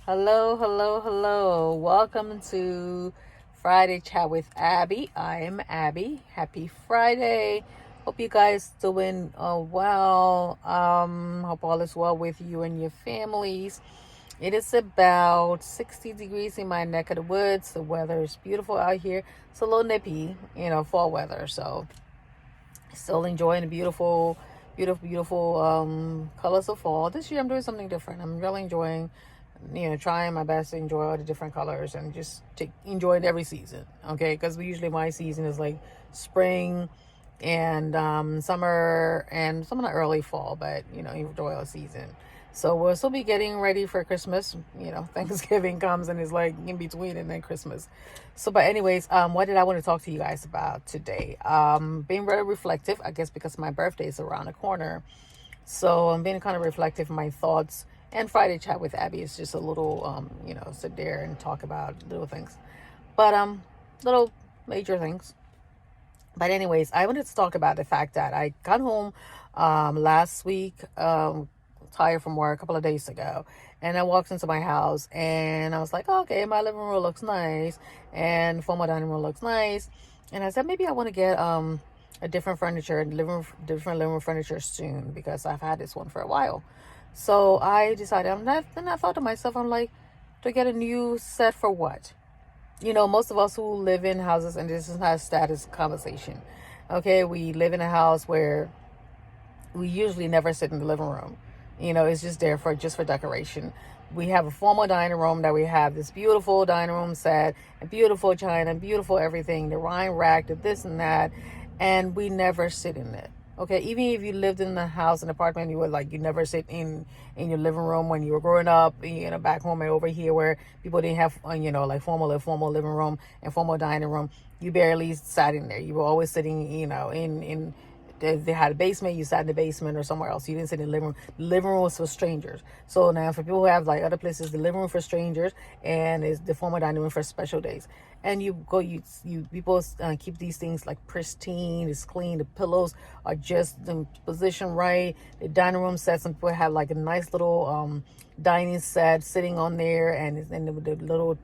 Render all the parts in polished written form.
Hello, hello, hello. Welcome to Friday Chat with Abby. I am Abby. Happy Friday. Hope you guys doing well. Hope all is well with you and your families. It is about 60 degrees in my neck of the woods. The weather is beautiful out here. It's a little nippy, fall weather. So still enjoying the beautiful colors of fall. This year I'm doing something different. I'm really enjoying, trying my best to enjoy all the different colors and just to enjoy it every season. Okay, because usually my season is like spring and summer and some of the early fall, but enjoy all season. So we'll still be getting ready for Christmas. Thanksgiving comes and is like in between and then Christmas. So, but anyways, what did I want to talk to you guys about today? Being very reflective, I guess, because my birthday is around the corner. So I'm being kind of reflective in my thoughts. And Friday Chat with Abby is just a little, sit there and talk about little things, but little major things. But anyways, I wanted to talk about the fact that I got home last week, tired from work a couple of days ago, and I walked into my house and I was like, oh, okay, my living room looks nice and formal dining room looks nice, and I said maybe I want to get a different furniture, different living room furniture soon because I've had this one for a while. So I decided then I thought to myself, I'm like, to get a new set for what? Most of us who live in houses, and this is not a status conversation, okay, we live in a house where we usually never sit in the living room. It's just there for decoration. We have a formal dining room that we have this beautiful dining room set and beautiful china and beautiful everything, the wine rack, the this and that, and we never sit in it. Okay, even if you lived in a house, an apartment, you never sit in your living room when you were growing up, back home and over here where people didn't have, like formal living room and formal dining room. You barely sat in there. You were always sitting, in they had a basement, you sat in the basement or somewhere else. You didn't sit in the living room. The living room was for strangers. So now for people who have like other places, the living room for strangers and is the formal dining room for special days. And you people keep these things like pristine, it's clean. The pillows are just in position right. The dining room set, some people have like a nice little dining set sitting on there, and the little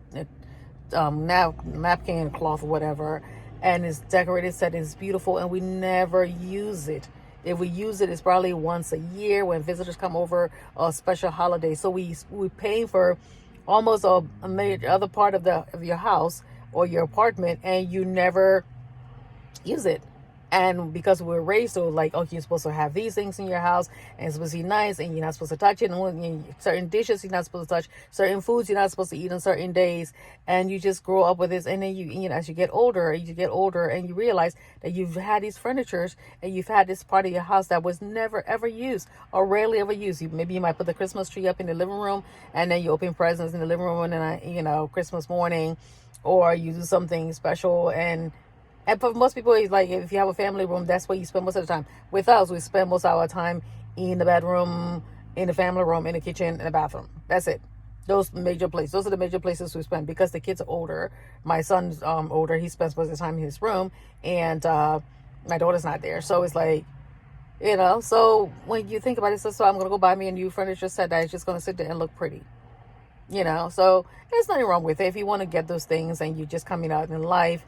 napkin cloth or whatever, and it's decorated set, it's beautiful, and we never use it. If we use it, it's probably once a year when visitors come over or special holiday. So we pay for almost a major other part of your house or your apartment, and you never use it. And because we're raised so like, okay, you're supposed to have these things in your house and it's supposed to be nice and you're not supposed to touch it, and certain dishes you're not supposed to touch, certain foods you're not supposed to eat on certain days, and you just grow up with this. And then as you get older and you realize that you've had these furnitures and you've had this part of your house that was never ever used or rarely ever used. Maybe you might put the Christmas tree up in the living room, and then you open presents in the living room and Christmas morning, or you do something special. And for most people, it's like if you have a family room, that's where you spend most of the time. With us, we spend most of our time in the bedroom, in the family room, in the kitchen, in the bathroom. That's it. Those are the major places we spend because the kids are older. My son's older. He spends most of the time in his room, and my daughter's not there. So it's like, so when you think about it, so I'm going to go buy me a new furniture set that is just going to sit there and look pretty. So there's nothing wrong with it. If you want to get those things and you're just coming up in life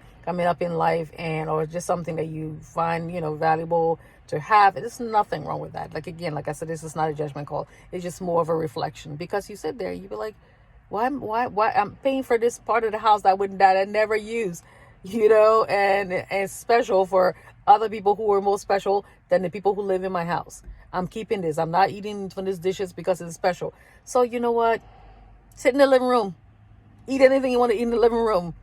and or just something that you find valuable to have, there's nothing wrong with that. Like, again, like I said, this is not a judgment call. It's just more of a reflection, because you sit there, you be like, why I'm paying for this part of the house that I never use, and it's special for other people who are more special than the people who live in my house. I'm keeping this. I'm not eating from these dishes because it's special. So you know what? Sit in the living room. Eat anything you want to eat in the living room.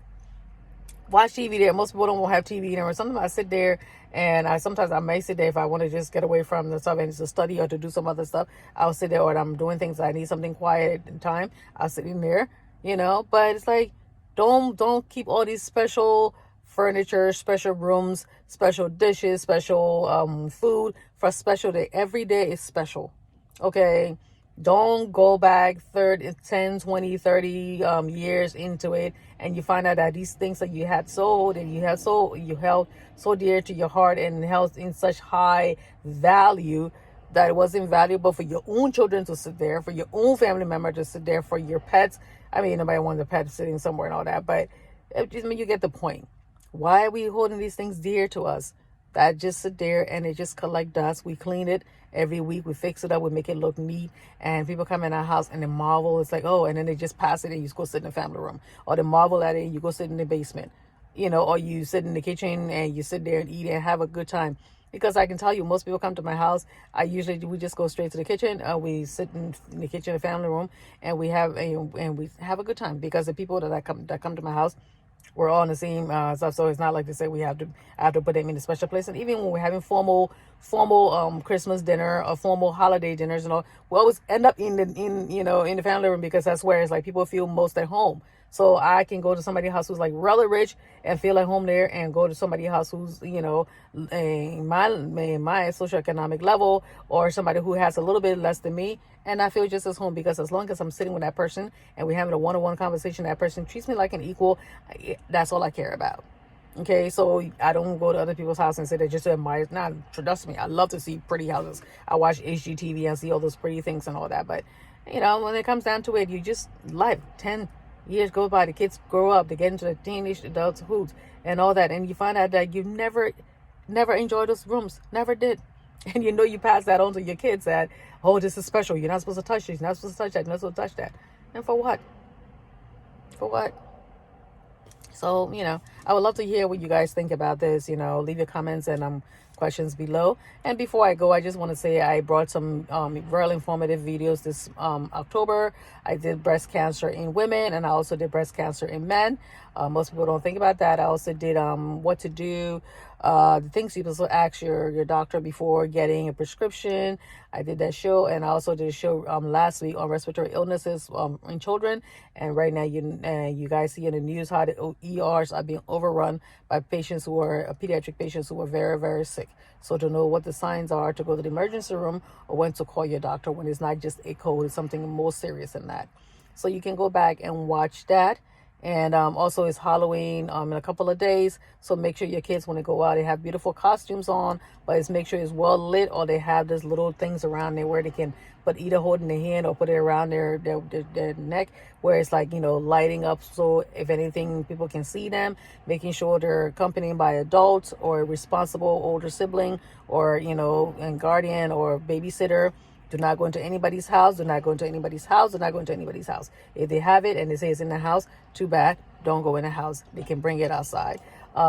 Watch TV there. Most people don't have TV there. Sometimes I sit there, and sometimes I may sit there if I want to just get away from the stuff and to study or to do some other stuff. I'll sit there, or I'm doing things I need something quiet and time. I'll sit in there, But it's like, don't keep all these special furniture, special rooms, special dishes, special food for a special day. Every day is special. Okay. Don't go back 10, 20, 30 years into it, and you find out that these things that you had sold and you held so dear to your heart and held in such high value that it wasn't valuable for your own children to sit there, for your own family member to sit there, for your pets. I mean, nobody wants a pet sitting somewhere and all that, but I mean, you get the point. Why are we holding these things dear to us? That just sit there and it just collect dust. We clean it every week. We fix it up. We make it look neat. And people come in our house and they marvel. It's like, oh, and then they just pass it and you just go sit in the family room. Or they marvel at it and you go sit in the basement. You know, or you sit in the kitchen and you sit there and eat and have a good time. Because I can tell you, most people come to my house. We just go straight to the kitchen. We sit in the kitchen, the family room, and we have a good time. Because the people that come to my house, we're all in the same stuff. So it's not like they say I have to put them in a special place. And even when we're having formal Christmas dinner or formal holiday dinners and all, we always end up in the family room, because that's where it's like people feel most at home. So I can go to somebody's house who's like really rich and feel at home there, and go to somebody's house who's, in my socioeconomic level, or somebody who has a little bit less than me, and I feel just as home, because as long as I'm sitting with that person and we're having a one-on-one conversation, that person treats me like an equal, that's all I care about. Okay, so I don't go to other people's house and say they just admire. Nah, trust me, I love to see pretty houses. I watch HGTV and see all those pretty things and all that, but when it comes down to it, you just life 10 years go by, the kids grow up, they get into the teenage adulthood and all that, and you find out that you never enjoyed those rooms, never did. And you pass that on to your kids, that, oh, this is special, you're not supposed to touch this, you're not supposed to touch that, you're not supposed to touch that. And for what? So, I would love to hear what you guys think about this. Leave your comments and questions below. And before I go, I just want to say I brought some very informative videos this October. I did breast cancer in women, and I also did breast cancer in men. Most people don't think about that. I also did what to do, the things you supposed to ask your doctor before getting a prescription. I did that show, and I also did a show last week on respiratory illnesses in children. And right now, you guys see in the news how the ERs are being overrun by patients who are pediatric patients who are very, very sick. So to know what the signs are to go to the emergency room, or when to call your doctor when it's not just a cold, it's something more serious than that. So you can go back and watch that. And also it's Halloween in a couple of days. So make sure your kids, when they go out, they have beautiful costumes on, but make sure it's well lit, or they have those little things around there where they can put either hold in their hand or put it around their neck, where it's like, lighting up. So if anything, people can see them, making sure they're accompanied by adults or a responsible older sibling, or, and guardian or babysitter. Do not go into anybody's house. Do not go into anybody's house. Do not go into anybody's house. If they have it and they say it's in the house, too bad. Don't go in the house. They can bring it outside.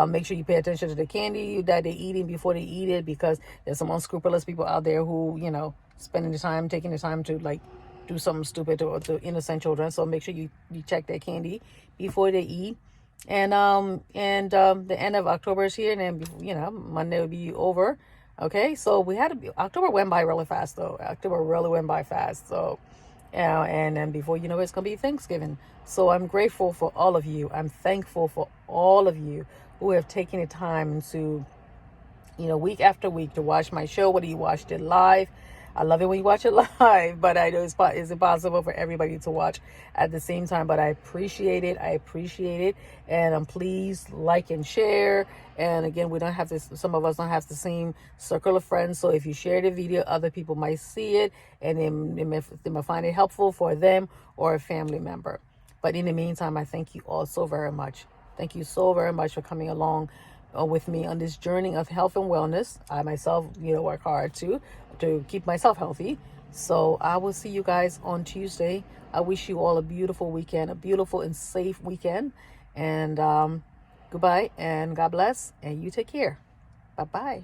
Make sure you pay attention to the candy that they're eating before they eat it, because there's some unscrupulous people out there who, taking the time to like do something stupid to innocent children. So make sure you check their candy before they eat. And the end of October is here, and then Monday will be over. Okay, so October went by really fast, though. October really went by fast. So, and then before you know it's going to be Thanksgiving. So I'm grateful for all of you. I'm thankful for all of you who have taken the time to, week after week, to watch my show, whether you watched it live. I love it when you watch it live, but I know it's impossible for everybody to watch at the same time. But I appreciate it. And please like and share. And again, some of us don't have the same circle of friends. So if you share the video, other people might see it, and they may find it helpful for them or a family member. But in the meantime, I thank you all so very much. Thank you so very much for coming along with me on this journey of health and wellness. I myself, work hard to keep myself healthy. So I will see you guys on Tuesday. I wish you all a beautiful weekend, a beautiful and safe weekend. And goodbye, and God bless, and you take care. Bye-bye.